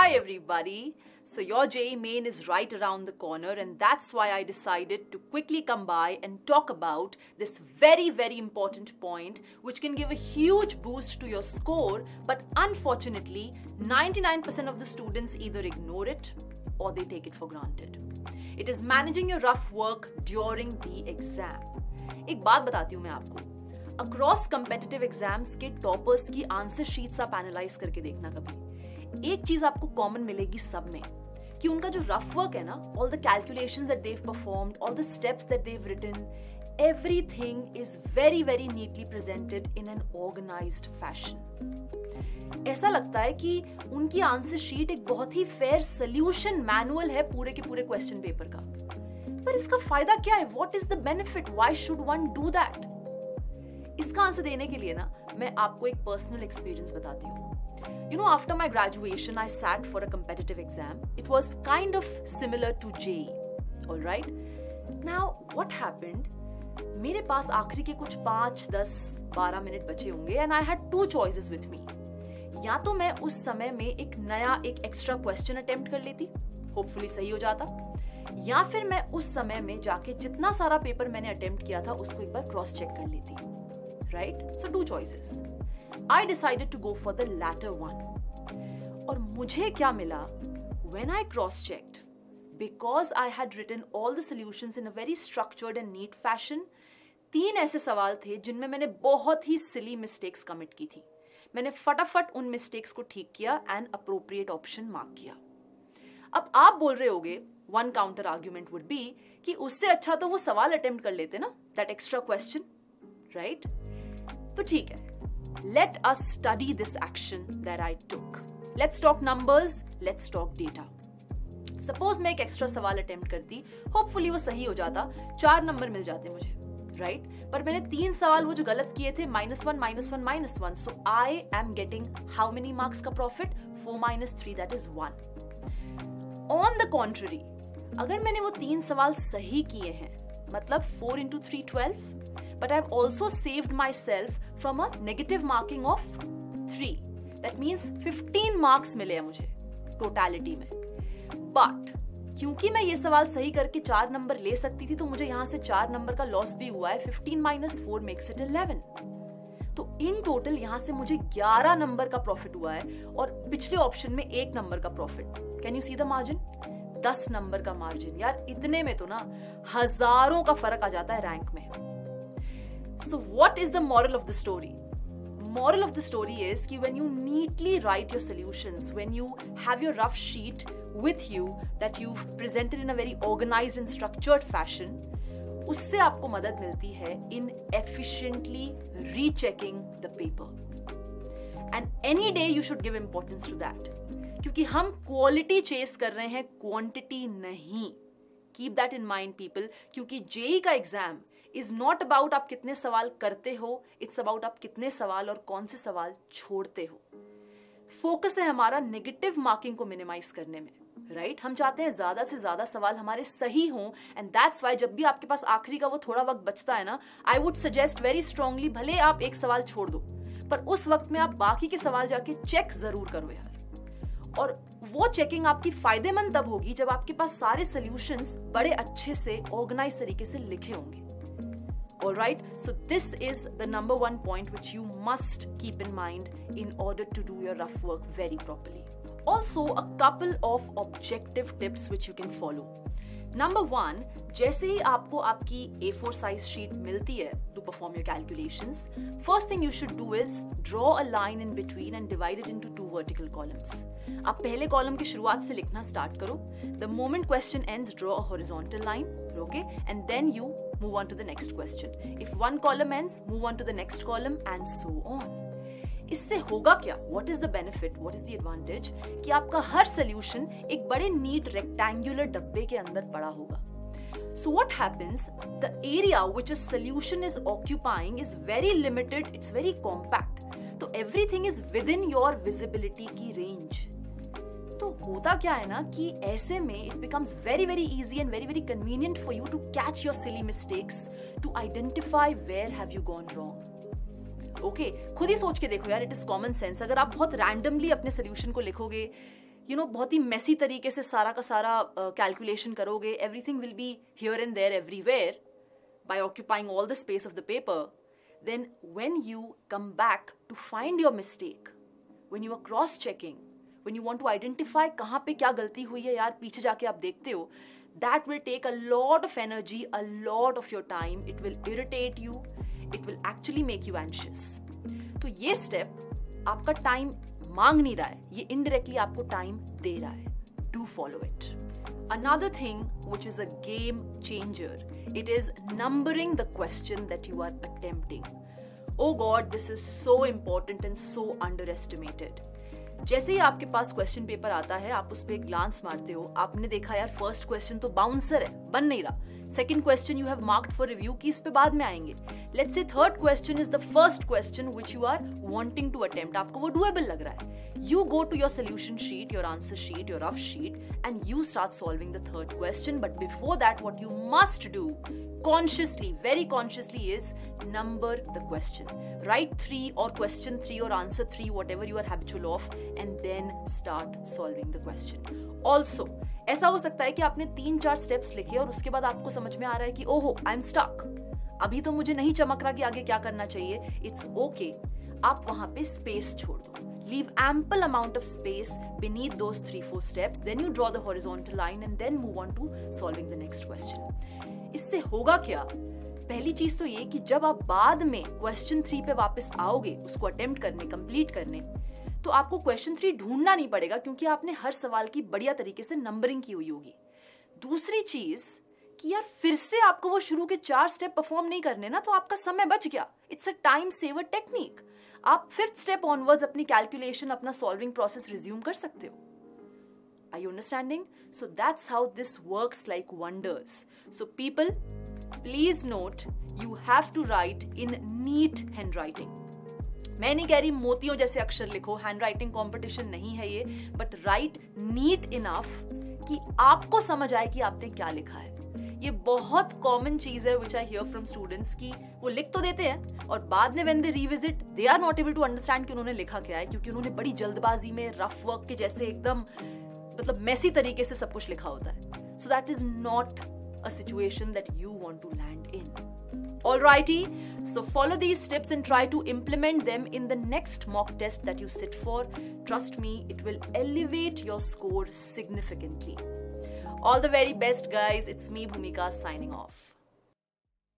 Hi everybody. So your JEE main is right around the corner, and that's why I decided to quickly come by and talk about this very important point which can give a huge boost to your score, but unfortunately 99% of the students either ignore it or they take it for granted. It is managing your rough work during the exam. एक बात बताती हूँ मैं आपको, across competitive exams के toppers की answer sheets आप analyse करके देखना कभी। एक चीज आपको कॉमन मिलेगी सब में कि उनका जो रफ वर्क है ना, all the calculations that they've performed, all the steps that they've written, everything is very neatly presented in an organised fashion. ऐसा लगता है कि उनकी आंसर शीट एक बहुत ही फेयर सोल्यूशन मैनुअल है पूरे के पूरे क्वेश्चन पेपर का। पर इसका फायदा क्या है? What is the benefit? Why should one do that? इसका आंसर देने के लिए ना मैं आपको एक पर्सनल एक्सपीरियंस बताती हूँ। You know, after my graduation, I sat for a competitive exam. It was kind of similar to JEE. All right? Now, what happened? मेरे पास आखिरी के कुछ 5, 10, 12 मिनट बचे होंगे and I had two choices with me. या तो मैं उस समय में एक एक्स्ट्रा क्वेश्चन अटेम्प्ट कर लेती, होपफुली सही हो जाता, या फिर मैं उस समय में जाके जितना सारा पेपर मैंने अटेम्प्ट किया था उसको एक बार क्रॉस चेक कर लेती। Right? So two choices. I decided to go for the latter one. और मुझे क्या मिला? When I cross-checked, because I had written all the solutions in a very structured and neat fashion, 3 ऐसे सवाल थे जिनमें मैंने बहुत ही silly mistakes commit की थी। मैंने फटाफट उन mistakes को ठीक किया and appropriate option mark किया। अब आप बोल रहे होगे, one counter argument would be कि उससे अच्छा तो वो सवाल attempt कर लेते ना, that extra question, right? तो ठीक है, let us study this action that I took. Let's talk numbers, let's talk data. Suppose मैं एक एक्स्ट्रा सवाल अटेम्प्ट करती, होपफुली वो सही हो जाता, 4 नंबर मिल जाते मुझे, राइट? पर मैंने 3 सवाल वो जो गलत किए थे, -1, -1, -1, so I am getting how many marks का profit? 4 - 3, that is 1. On the contrary, अगर मैंने वो 3 सवाल सही किए हैं, मतलब 4 × 3 12, but I've also saved myself from a negative marking of 3. That means 15 marks मिले हैं मुझे टोटलिटी में। But क्योंकि मैं ये सवाल सही करके 4 नंबर ले सकती थी, तो मुझे यहाँ से 4 नंबर का लॉस भी हुआ है। 15 - 4 makes it 11. तो इन टोटल यहाँ से मुझे 11 नंबर का प्रॉफिट हुआ है और पिछले ऑप्शन में 1 नंबर का profit. Can you see the margin? 10 number का मार्जिन। यार इतने में तो ना हजारों का फर्क आ जाता है रैंक में। So what is the moral of the story? Moral of the story is कि when you neatly write your solutions, when you have your rough sheet with you that you've presented in a very organized and structured fashion, उससे आपको मदद मिलती है in efficiently rechecking the paper. And any day you should give importance to that. क्योंकि हम quality chase कर रहे हैं, quantity नहीं. Keep that in mind people, क्योंकि JEE का एग्जाम is not about आप कितने सवाल करते हो, it's about आप कितने सवाल और कौन से सवाल छोड़ते हो। फोकस है हमारा नेगेटिव मार्किंग को मिनिमाइज करने में, राइट? हम चाहते हैं ज्यादा से ज्यादा सवाल हमारे सही हों, एंड दैट्स वाई जब भी आपके पास आखिरी का वो थोड़ा वक्त बचता है ना, I would suggest very strongly, भले आप एक सवाल छोड़ दो, पर उस वक्त में आप बाकी के सवाल जाके चेक जरूर करो यार। और वो चेकिंग आपकी फायदेमंद तब होगी जब आपके पास सारे सॉल्यूशंस बड़े अच्छे से ऑर्गेनाइज तरीके से लिखे होंगे। Alright, so this is the number 1 point which you must keep in mind in order to do your rough work very properly. Also, a couple of objective tips which you can follow. Number 1, जैसे ही आपको आपकी A4 size sheet मिलती है to perform your calculations, first thing you should do is draw a line in between and divide it into 2 vertical columns. आप पहले column की शुरुआत से लिखना स्टार्ट करो. The moment question ends, draw a horizontal line, okay, and then you move on to the next question. If one column ends, move on to the next column and so on. इससे होगा क्या? What is the benefit? What is the advantage? कि आपका हर solution एक बड़े neat rectangular डब्बे के अंदर पड़ा होगा. So what happens? The area which a solution is occupying is very limited. It's very compact. तो everything is within your visibility की range. तो होता क्या है ना कि ऐसे में it becomes very easy and very convenient for you to catch your silly mistakes, to identify where have you gone wrong. Okay, खुद ही सोच के देखो यार, it is common sense. अगर आप बहुत randomly अपने solution को लिखोगे, बहुत ही मेसी तरीके से सारा का सारा कैलकुलेशन करोगे, everything will be here and there everywhere by occupying all the space of the paper, then when you come back to find your mistake, when you are cross-checking, when you want to identify कहाँ पे क्या गलती हुई है यार, पीछे जाके आप देखते हो, that will take a lot of energy, a lot of your time, it will irritate you, it will actually make you anxious. तो ये step आपका टाइम मांग नहीं रहा है, ये indirectly आपको टाइम दे रहा है. Do follow it. Another thing which is a game changer, it is numbering the question that you are attempting. Oh God, this is so important and so underestimated. जैसे ही आपके पास क्वेश्चन पेपर आता है, आप उस पर glance मारते हो, आपने देखा यार फर्स्ट क्वेश्चन तो बाउंसर है, बन नहीं रहा. Second question you have marked for review कि इस पे बाद में आएंगे. Let's say third question is the first question which you are wanting to attempt, आपको वो डुएबल लग रहा है. You go to your solution sheet, your answer sheet, your rough sheet, and you start solving the third question. But before that, what you must do consciously, very consciously, is number the question. Write 3 or question 3 or answer 3, whatever you are habitual of, and then start solving the question. Also, ऐसा हो सकता है कि आपने 3-4 steps लिखे और उसके बाद आपको समझ में आ रहा है कि ओहो, I'm stuck. अभी तो मुझे नहीं चमक रहा कि आगे क्या करना चाहिए. It's okay. आप वहां पे स्पेस छोड़ दो. Leave ample amount of space beneath those 3-4 steps. Then you draw the horizontal line and then move on to solving the next question. इससे होगा क्या? पहली चीज तो ये कि जब आप बाद में क्वेश्चन 3 पे वापस आओगे उसको अटेम्प्ट करने, कंप्लीट करने, तो आपको क्वेश्चन 3 ढूंढना नहीं पड़ेगा क्योंकि आपने हर सवाल की बढ़िया तरीके से नंबरिंग की हुई होगी. दूसरी चीज कि यार फिर से आपको वो शुरू के 4 स्टेप परफॉर्म नहीं करने ना, तो आपका समय बच गया. It's a time saver technique. आप 5th स्टेप ऑनवर्ड्स अपनी कैलकुलेशन, अपना सॉल्विंग प्रोसेस रिज्यूम कर सकते हो. Are you understanding? So that's how this works like wonders. So people, please note, you have to write in neat handwriting. मैं नहीं कह रही मोतियों जैसे अक्षर लिखो, हैंडराइटिंग कंपटीशन नहीं है ये, बट राइट नीट इनफ कि आपको समझ आए कि आपने क्या लिखा है. ये बहुत कॉमन चीज है which I hear from students की वो लिख तो देते हैं और बाद में when they revisit they are not able to understand कि उन्होंने लिखा क्या है, क्योंकि उन्होंने बड़ी जल्दबाजी में रफ वर्क के जैसे एकदम मतलब मेसी तरीके से सब कुछ लिखा होता है. So that is not a situation that you want to land in. Alrighty, so follow these tips and try to implement them in the next mock test that you sit for. Trust me, it will elevate your score significantly. All the very best, guys. It's me, Bhumika, signing off.